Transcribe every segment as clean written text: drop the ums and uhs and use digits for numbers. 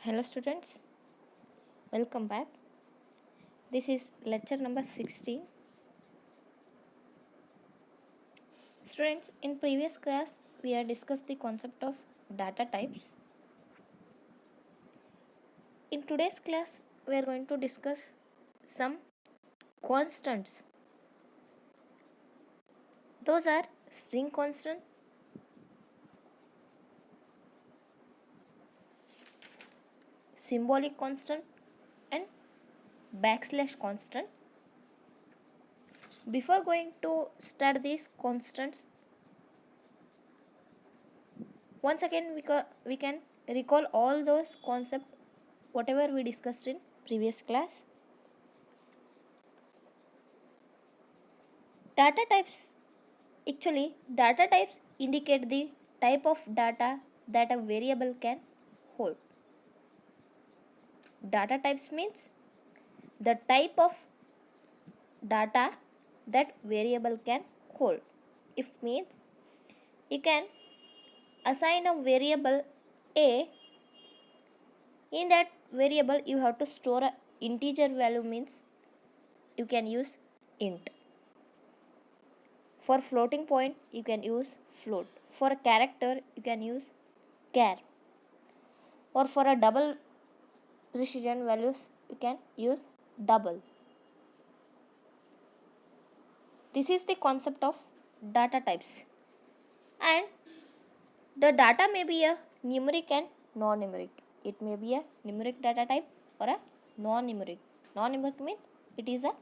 Hello students, welcome back. This is lecture number 16. Students, in previous class we have discussed the concept of data types. In today's class we are going to discuss some constants. Those are string constant, symbolic constant and backslash constant. Before going to start these constants, once again we can recall all those concepts whatever we discussed in previous class. Data types indicate the type of data that a variable can hold. Data types means the type of data that variable can hold. It means you can assign a variable A. In that variable you have to store an integer value, means you can use int. For floating point you can use float. For a character you can use char. Or for a double precision values you can use double. This is the concept of data types. And the data may be a numeric and non-numeric. It may be a numeric data type or a non-numeric. Non-numeric means it is a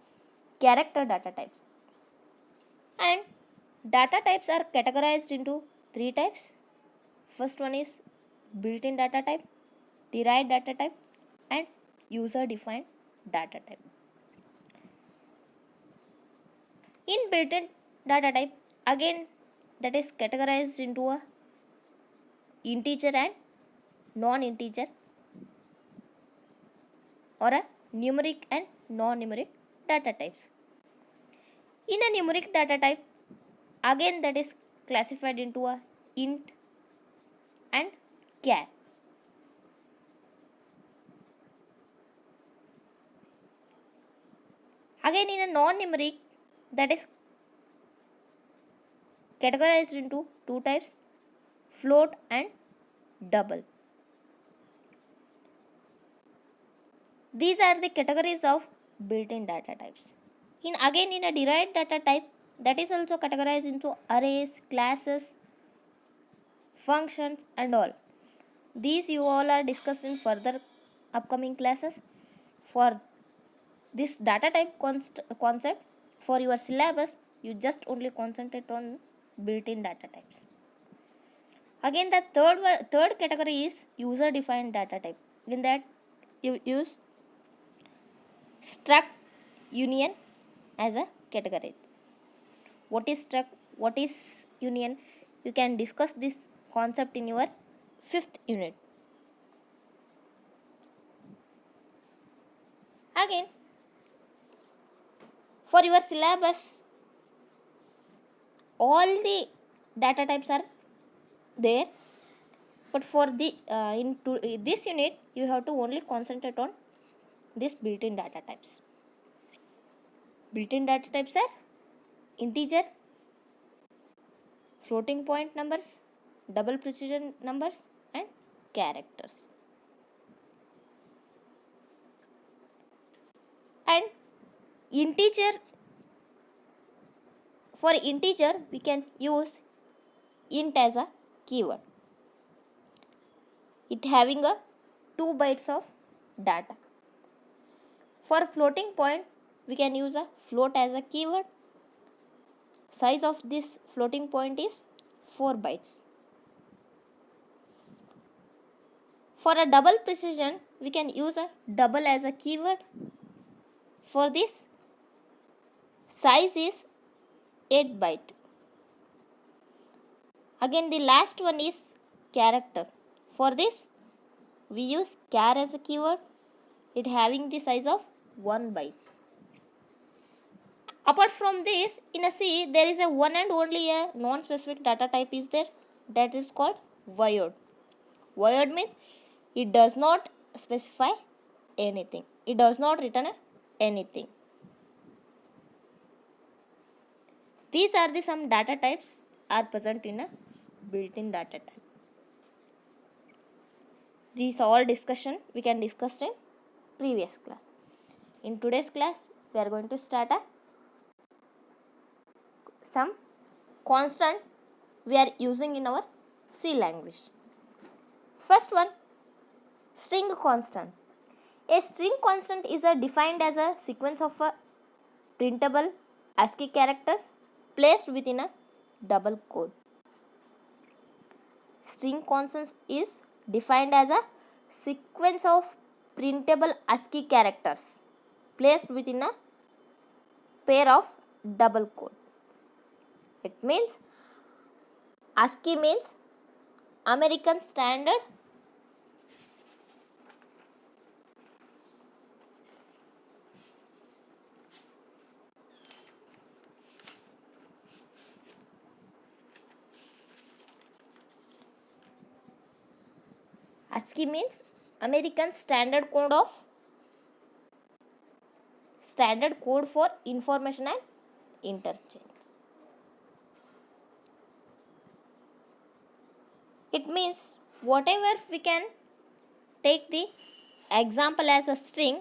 character data types. And data types are categorized into three types. First one is built-in data type, derived data type and user-defined data type. In built-in data type, again that is categorized into a integer and non-integer or a numeric and non-numeric data types. In a numeric data type, again that is classified into a int and char. Again in a non-numeric, that is categorized into two types, float and double. These are the categories of built-in data types. In a derived data type, that is also categorized into arrays, classes, functions and all. These you all are discussed in further upcoming classes. For this data type concept, for your syllabus you just only concentrate on built-in data types. Again the third category is user defined data type. In that you use struct union as a category. What is struct, what is union? You can discuss this concept in your 5th unit. Again, for your syllabus, all the data types are there, but for the this unit you have to only concentrate on this built-in data types. Built-in data types are integer, floating point numbers, double precision numbers and characters. And integer, for integer we can use int as a keyword. It having a 2 bytes of data. For floating point we can use a float as a keyword. Size of this floating point is 4 bytes. For a double precision we can use a double as a keyword. For this size is 8 byte. Again the last one is character. For this we use char as a keyword. It having the size of 1 byte. Apart from this, in a C there is a one and only a non-specific data type is there, that is called void. Void means it does not specify anything. It does not return anything. These are the some data types are present in a built-in data type. These all discussion we can discuss in previous class. In today's class, we are going to start some constant we are using in our C language. First one, string constant. A string constant is defined as a sequence of printable ASCII characters placed within a double quote. String constant is defined as a sequence of printable ASCII characters placed within a pair of double quote. It means ASCII means American Standard ASCII means American Standard Code for Information and Interchange. It means whatever we can take the example as a string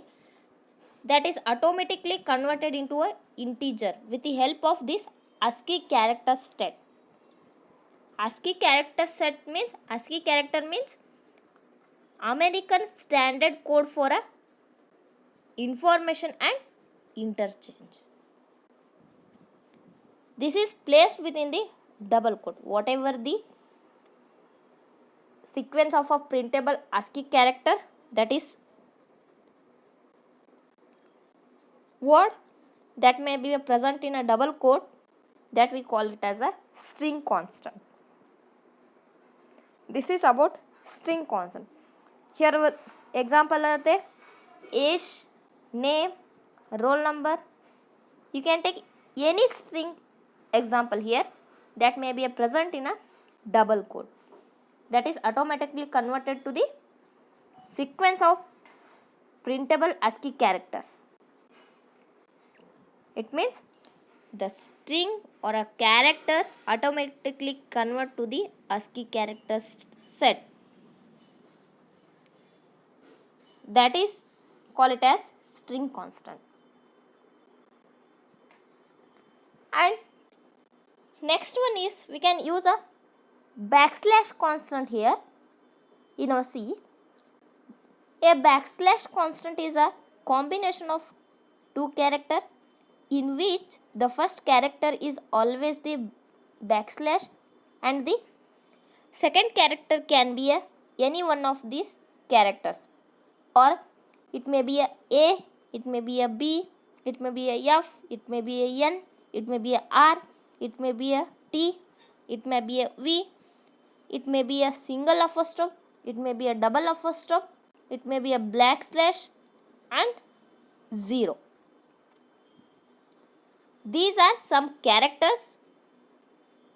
that is automatically converted into an integer with the help of this ASCII character set. ASCII character means American Standard Code for Information and Interchange. This is placed within the double quote. Whatever the sequence of a printable ASCII character, that is word that may be present in a double quote, that we call it as a string constant. This is about string constant. Here example are there: age, name, roll number. You can take any string example here that may be present in a double quote, that is automatically converted to the sequence of printable ASCII characters. It means the string or a character automatically convert to the ASCII characters set. That is call it as string constant. And next one is we can use a backslash constant here in our C. A backslash constant is a combination of two characters in which the first character is always the backslash and the second character can be any one of these characters, or it may be a, it may be a B, it may be a F, it may be a N, it may be a R, it may be a T, it may be a V, it may be a single apostrophe, it may be a double apostrophe, it may be a backslash and 0. These are some characters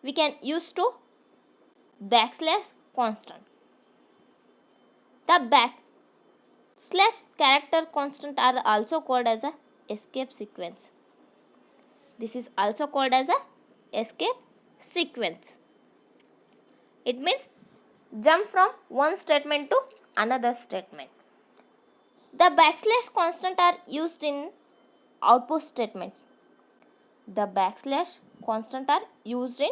we can use to backslash constant. The backslash character constant are also called as a escape sequence. This is also called as a escape sequence. It means jump from one statement to another statement. The backslash constant are used in output statements. The backslash constant are used in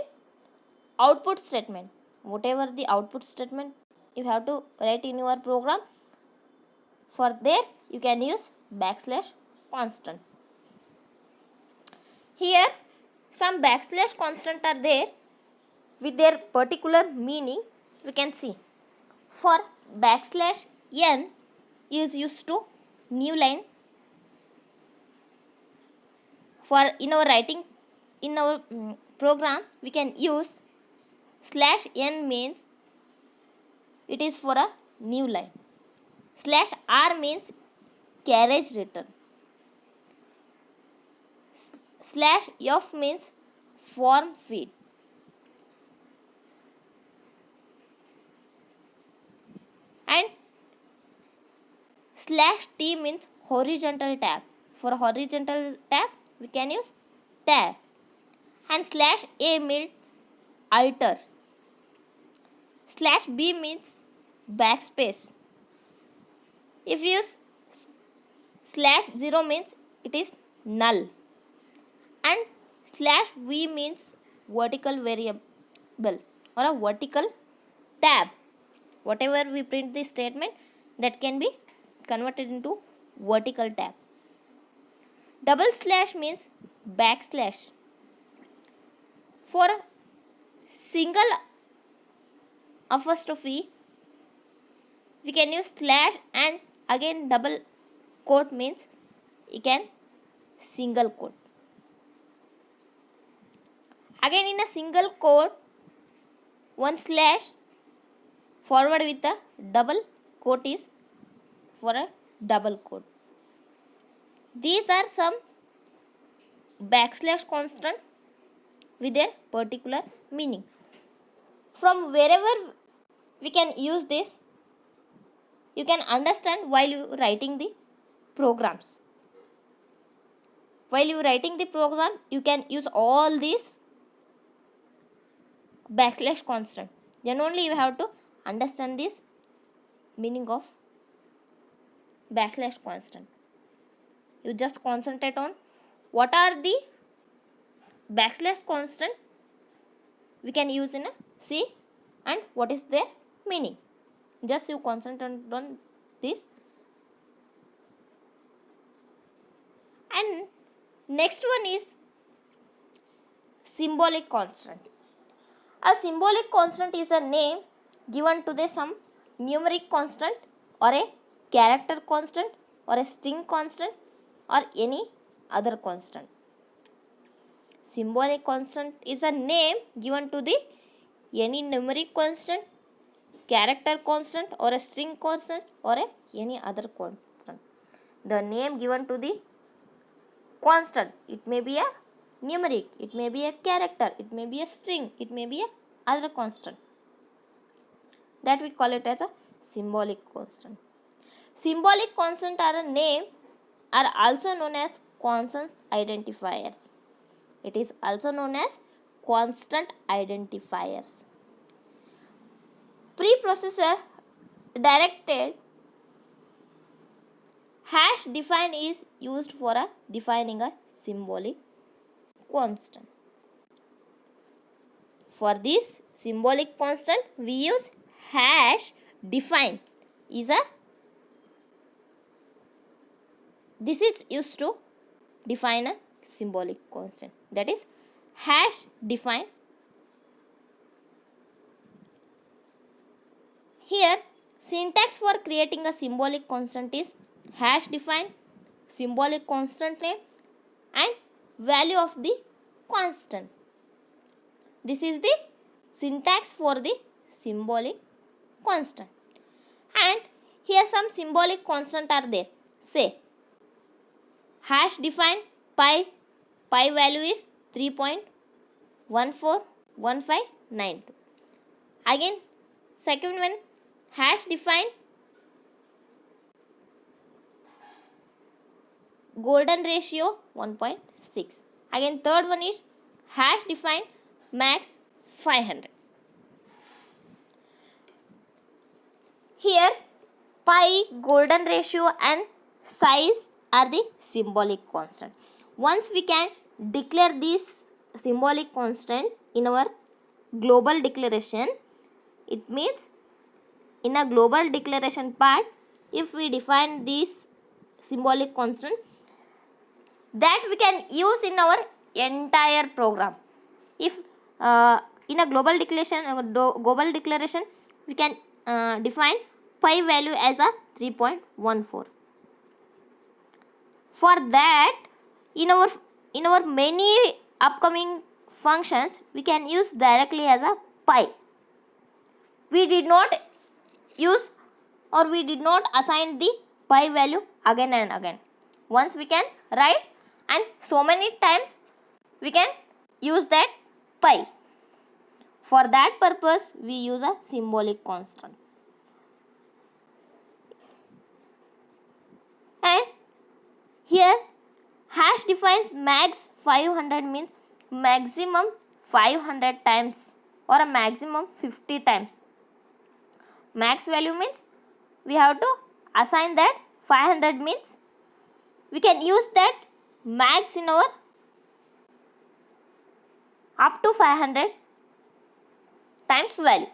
output statement. Whatever the output statement you have to write in your program, for there you can use backslash constant. Here some backslash constant are there with their particular meaning. We can see for backslash n is used to new line. For in our writing in our program we can use slash n means it is for a new line. Slash r means carriage return. Slash f means form feed. And Slash T means horizontal tab. For horizontal tab, we can use tab. And slash A means alter. Slash B means backspace. If you use slash 0 means it is null. And slash V means vertical variable or a vertical tab. Whatever we print this statement, that can be converted into vertical tab. Double slash means backslash. For single apostrophe, we can use slash, and again double quote means you can single quote. Again in a single quote, one slash forward with a double quote is for a double quote. These are some backslash constant with their particular meaning. From wherever we can use this, you can understand while you writing the programs. While you writing the program, you can use all these backslash constant. Then only you have to understand this meaning of backslash constant. You just concentrate on what are the backslash constant we can use in a C and what is their meaning. Just you concentrate on this. And next one is symbolic constant. A symbolic constant is a name given to the some numeric constant or a character constant or a string constant or any other constant. Symbolic constant is a name given to the any numeric constant, character constant or a string constant or any other constant. The name given to the constant, it may be a numeric, it may be a character, it may be a string, it may be a other constant. That we call it as a symbolic constant. Symbolic constant are a name are also known as constant identifiers. It is also known as constant identifiers. Preprocessor directed hash define is used for defining a symbolic constant. For this symbolic constant, we use hash define. This is used to define a symbolic constant. That is hash define. Here, syntax for creating a symbolic constant is hash define, symbolic constant name, and value of the constant. This is the syntax for the symbolic constant. And here some symbolic constant are there. Say hash define pi value is 3.141592. Again second one hash define golden ratio 1.6. Again third one is hash define max 500. Here pi, golden ratio and size are the symbolic constant. Once we can declare this symbolic constant in our global declaration, it means in a global declaration part, if we define this symbolic constant, that we can use in our entire program. If in a global declaration we can define pi value as a 3.14. For that, in our many upcoming functions, we can use directly as a pi. We did not use or we did not assign the pi value again and again. Once we can write, and so many times we can use that pi. For that purpose, we use a symbolic constant. defines max 500 means maximum 500 times or a maximum 50 times. Max value means we have to assign that 500 means we can use that max in our up to 500 times value.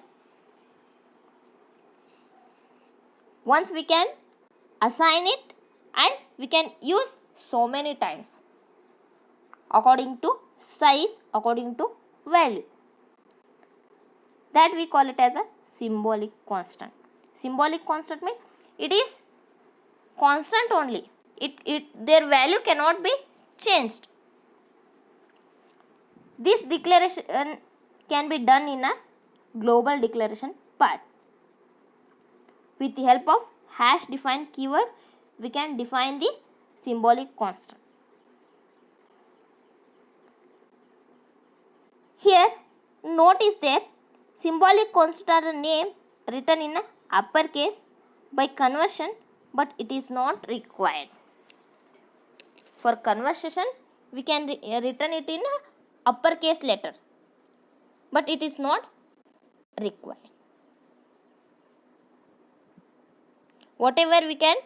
Once we can assign it and we can use so many times according to size, according to value. That we call it as a symbolic constant. Symbolic constant means it is constant only. Their value cannot be changed. This declaration can be done in a global declaration part. With the help of hash define keyword, we can define the symbolic constant. Here, note is there, symbolic constant are a name written in a uppercase by conversion, but it is not required. For conversion, we can written it in a uppercase letter, but it is not required. Whatever we can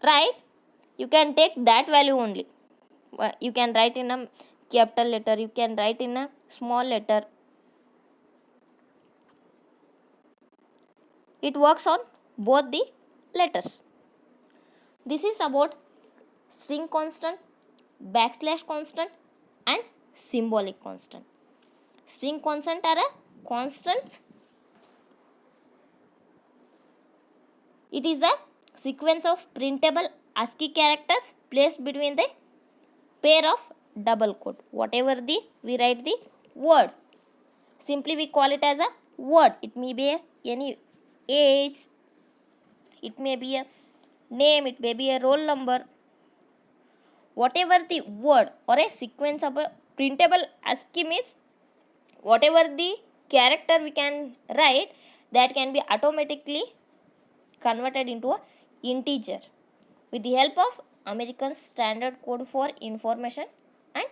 write, you can take that value only. You can write in a capital letter, you can write in a small letter. It works on both the letters. This is about string constant, backslash constant and symbolic constant. String constant are a constants. It is a sequence of printable ASCII characters placed between the pair of double quote. Whatever we write the word, simply we call it as a word. It may be any age, it may be a name, it may be a roll number. Whatever the word or a sequence of a printable ASCII means whatever the character we can write, that can be automatically converted into a integer with the help of American Standard Code for Information and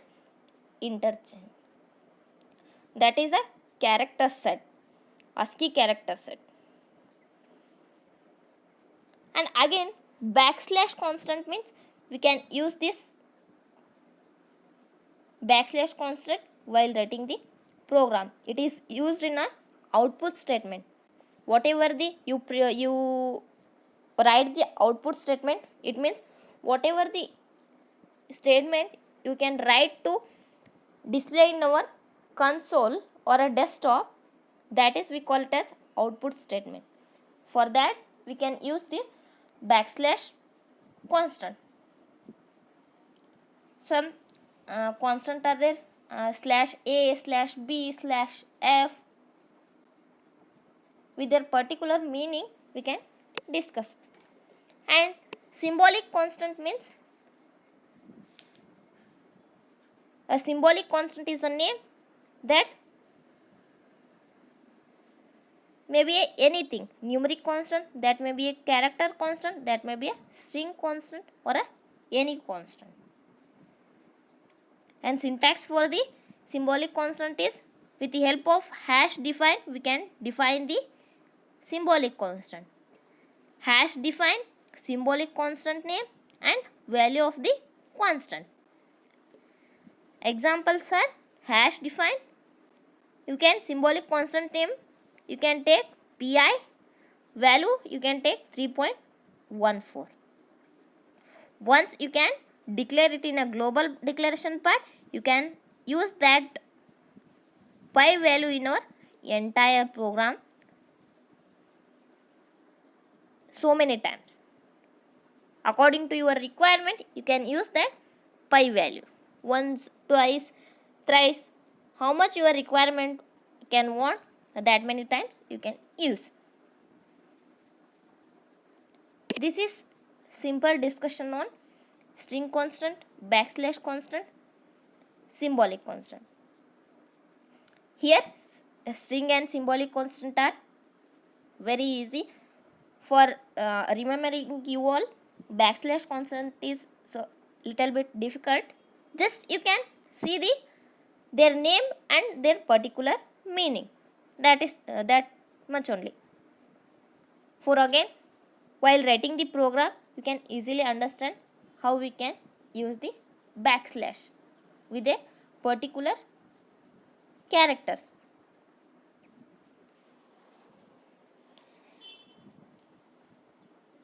Interchange. That is a character set, ASCII character set. And again, backslash constant means we can use this backslash constant while writing the program. It is used in a output statement. Whatever you write the output statement, it means whatever the statement you can write to display in our console or a desktop, that is we call it as output statement. For that we can use this backslash constant. Some constant are there, slash a, slash b, slash f. With their particular meaning we can discuss. And symbolic constant means a symbolic constant is a name that may be anything, numeric constant, that may be a character constant, that may be a string constant or a any constant. And syntax for the symbolic constant is with the help of hash define we can define the symbolic constant. Hash define symbolic constant name and value of the constant. Examples are hash define, you can symbolic constant name, you can take pi, value you can take 3.14. Once you can declare it in a global declaration part, you can use that pi value in your entire program so many times. According to your requirement, you can use that pi value once, twice, thrice, how much your requirement can want, that many times you can use. This is simple discussion on string constant, backslash constant, symbolic constant. Here string and symbolic constant are very easy for remembering you all. backslash concept is so little bit difficult. Just you can see their name and their particular meaning. That is that much only. For again, while writing the program, you can easily understand how we can use the backslash with a particular characters.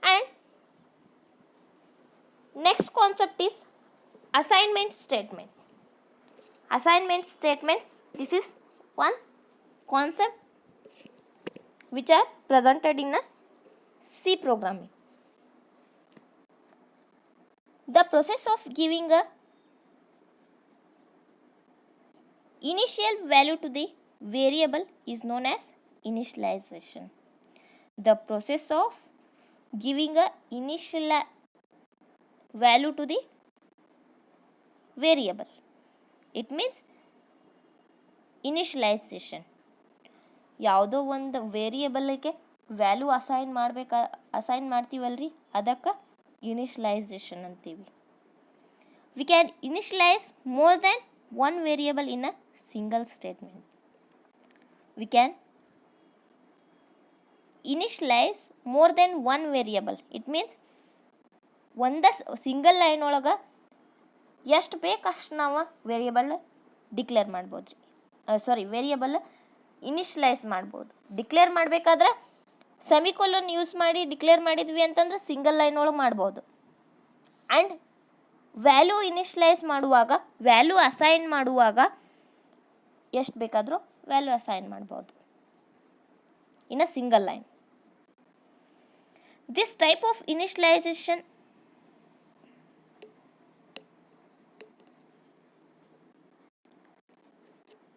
And next concept is assignment statement. Assignment statement, this is one concept which are presented in a C programming. The process of giving a initial value to the variable is known as initialization. The process of giving a initial value to the variable, it means initialization. ಯಾವುದೋ ಒಂದು ವೇರಿಯೇಬಲ್ಗೆ value assign ಮಾಡ್ತೀವಲ್ರಿ, ಅದಕ್ಕೆ initialization ಅಂತೀವಿ. We can initialize more than one variable in a single statement. We can initialize more than one variable. It means single line ಒಳಗೆ ಎಷ್ಟು ಬೇಕು ಅಷ್ಟು ನಾವು variable declare ಮಾಡ್ಬೋದು ರೀ. ವೇರಿಯೇಬಲ್ ಇನಿಷಿಯಲೈಸ್ ಮಾಡ್ಬೋದು. ಡಿಕ್ಲೇರ್ ಮಾಡಬೇಕಾದ್ರೆ ಸೆಮಿಕೋಲನ್ ಯೂಸ್ ಮಾಡಿ ಡಿಕ್ಲೇರ್ ಮಾಡಿದ್ವಿ ಅಂತಂದ್ರೆ ಸಿಂಗಲ್ ಲೈನ್ ಒಳಗೆ ಮಾಡ್ಬೋದು. ಆ್ಯಂಡ್ ವ್ಯಾಲ್ಯೂ ಇನಿಷಿಯಲೈಸ್ ಮಾಡುವಾಗ, ವ್ಯಾಲ್ಯೂ ಅಸೈನ್ ಮಾಡುವಾಗ ಎಷ್ಟು ಬೇಕಾದರೂ ವ್ಯಾಲ್ಯೂ ಅಸೈನ್ ಮಾಡ್ಬೋದು in a single line. This type of initialisation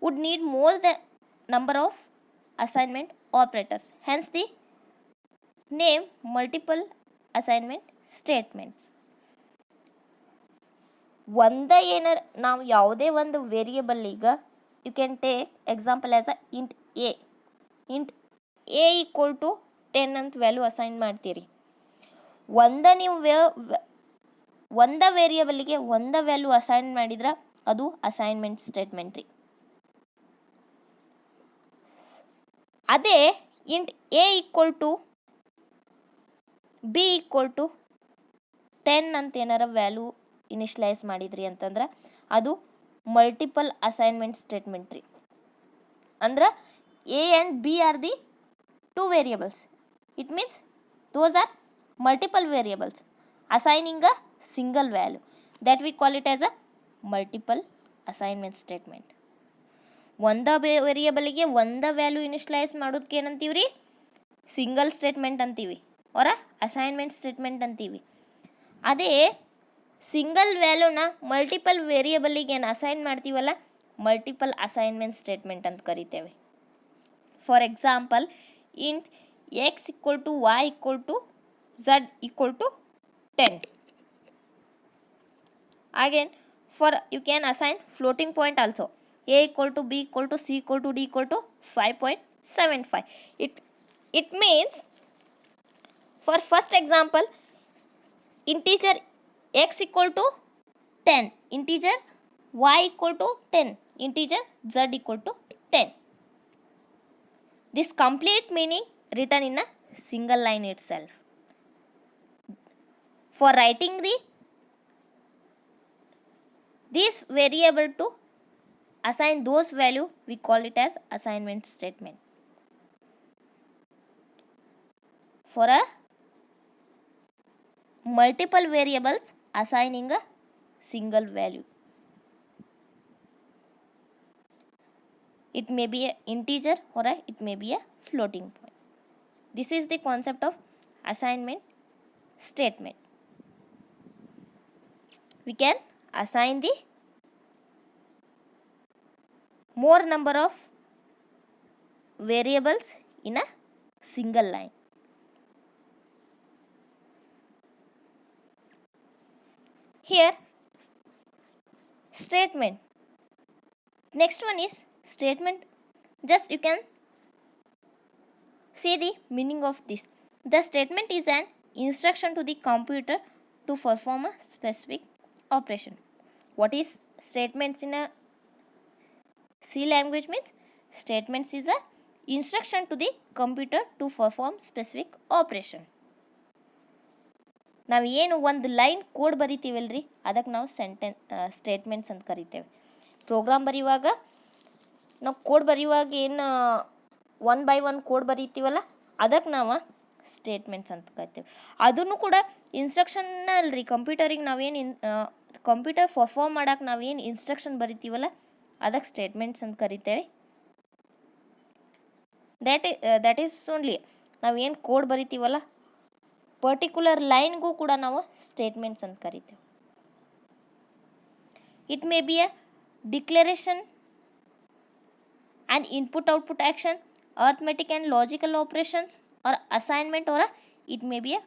would need more the number of assignment operators, hence the name multiple assignment statements. ಒಂದೇ ಏನಾರ ನಾವು ಯಾವುದೇ ಒಂದು ವೇರಿಯೇಬಲ್, ಈಗ you can take example as a int a equal to 10 ಅಂತ value assign ಮಾಡ್ತೀರಿ. ನೀವು ಒಂದ ವೇರಿಯೇಬಲ್ಗೆ ಒಂದ ವ್ಯಾಲ್ಯೂ ಅಸೈನ್ ಮಾಡಿದ್ರೆ ಅದು ಅಸೈನ್ಮೆಂಟ್ ಸ್ಟೇಟ್ಮೆಂಟ್ ರೀ. ಅದೇ int a equal to b equal to 10 ಅಂತ ಏನಾರ ವ್ಯಾಲ್ಯೂ ಇನಿಷಿಯಲೈಸ್ ಮಾಡಿದ್ರಿ ಅಂತಂದ್ರೆ ಅದು ಮಲ್ಟಿಪಲ್ ಅಸೈನ್ಮೆಂಟ್ ಸ್ಟೇಟ್ಮೆಂಟ್ ರೀ. ಅಂದ್ರೆ A and B R the two variables. It means those are multiple variables assigning a single value. That we call it as a multiple assignment statement. ಒಂದ ವೇರಿಯೇಬಲ್ಗೆ ಒಂದ value initialise ಮಾಡೋದಕ್ಕೆ ಏನಂತೀವಿ ರೀ? Single statement ಅಂತೀವಿ, ಅವರ assignment statement ಅಂತೀವಿ. ಅದೇ single ವ್ಯಾಲ್ಯೂನ multiple ವೇರಿಯೇಬಲಿಗೆ ಏನು ಅಸೈನ್ ಮಾಡ್ತೀವಲ್ಲ, ಮಲ್ಟಿಪಲ್ ಅಸೈನ್ಮೆಂಟ್ ಸ್ಟೇಟ್ಮೆಂಟ್ ಅಂತ ಕರಿತೇವೆ. For example, int x equal to y equal to z equal to 10. Again for you can assign floating point also. A equal to B equal to C equal to D equal to 5.75. It means, for first example, integer x equal to 10, integer y equal to 10, integer z equal to 10. This complete meaning written in a single line itself. For writing this variable to assign those value, we call it as assignment statement. For a multiple variables assigning a single value, it may be an integer or it may be a floating point. This is the concept of assignment statement. We can assign the more number of variables in a single line. Here, statement. Next one is statement. Just you can see the meaning of this. The statement is an instruction to the computer to perform a specific operation. What is statements in a C language means? Statements is a instruction to the computer to perform specific operation. ನಾವು ಏನು ಒಂದು line code ಬರಿತೀವಲ್ರಿ ಅದಕ್ಕೆ ನಾವು statements ಅಂತ ಕರಿತೇವೆ. Program ಬರೆಯುವಾಗ ನಾವು code ಬರೆಯುವಾಗ ಏನು 1 by 1 ಕೋಡ್ ಬರೀತೀವಲ್ಲ ಅದಕ್ಕೆ ನಾವು ಸ್ಟೇಟ್ಮೆಂಟ್ಸ್ ಅಂತ ಕರಿತೇವೆ. ಅದನ್ನು ಕೂಡ ಇನ್ಸ್ಟ್ರಕ್ಷನ್ ಅಲ್ರಿ, ಕಂಪ್ಯೂಟರಿಗೆ ನಾವೇನು ಕಂಪ್ಯೂಟರ್ ಪರ್ಫಾರ್ಮ್ ಮಾಡೋಕೆ ನಾವೇನು ಇನ್ಸ್ಟ್ರಕ್ಷನ್ ಬರಿತೀವಲ್ಲ ಅದಕ್ಕೆ ಸ್ಟೇಟ್ಮೆಂಟ್ಸ್ ಅಂತ ಕರಿತೇವೆ. ದ್ಯಾಟ್ ಈಸ್ ಓನ್ಲಿ ನಾವೇನು ಕೋಡ್ ಬರಿತೀವಲ್ಲ ಪರ್ಟಿಕ್ಯುಲರ್ ಲೈನ್ಗೂ ಕೂಡ ನಾವು ಸ್ಟೇಟ್ಮೆಂಟ್ಸ್ ಅಂತ ಕರಿತೇವೆ. It may be a declaration and input output action, arithmetic and logical operations or assignment or it may be a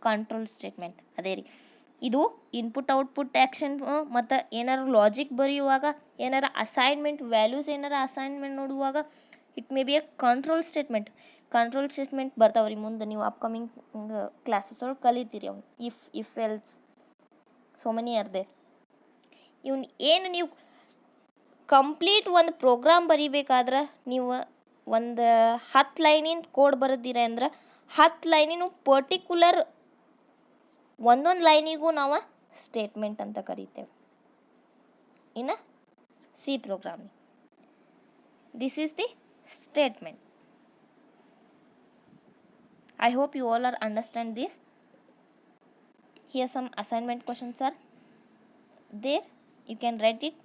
control statement. ಅದೇ ರೀ ಇದು ಇನ್ಪುಟ್ ಔಟ್ಪುಟ್ ಆ್ಯಕ್ಷನ್ ಮತ್ತು ಏನಾರು ಲಾಜಿಕ್ ಬರೆಯುವಾಗ ಏನಾರು ಅಸೈನ್ಮೆಂಟ್ ವ್ಯಾಲ್ಯೂಸ್ ಏನಾರು ಅಸೈನ್ಮೆಂಟ್ ನೋಡುವಾಗ it may be a control statement. Control statement ಬರ್ತಾವ್ರಿ ಮುಂದೆ ನೀವು ಅಪ್ಕಮಿಂಗ್ ಕ್ಲಾಸಸ್ ಒಳಗೆ ಕಲಿತೀರಿ. ಅವ್ನು if else so many are there. ಇವ್ನು ಏನು ನೀವು ಕಂಪ್ಲೀಟ್ ಒಂದು ಪ್ರೋಗ್ರಾಮ್ ಬರಿಬೇಕಾದ್ರೆ ನೀವು ಒಂದು 10 ಲೈನಿನ ಕೋಡ್ ಬರೆದಿರ ಅಂದ್ರೆ 10 ಲೈನಿನ ಪರ್ಟಿಕ್ಯುಲರ್ ಒಂದೊಂದು ಲೈನಿಗೂ ನಾವು ಸ್ಟೇಟ್ಮೆಂಟ್ ಅಂತ ಕರಿತೇವೆ ಇನ್ನು C programming. This is the statement. I hope you all are understand this. Here some assignment questions are there. You can write it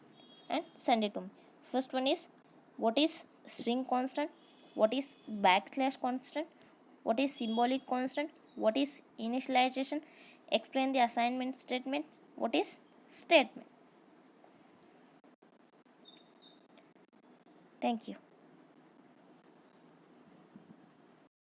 and send it to me. First one is, what is string constant? What is backslash constant? What is symbolic constant? What is initialization? Explain the assignment statement. What is statement? Thank you.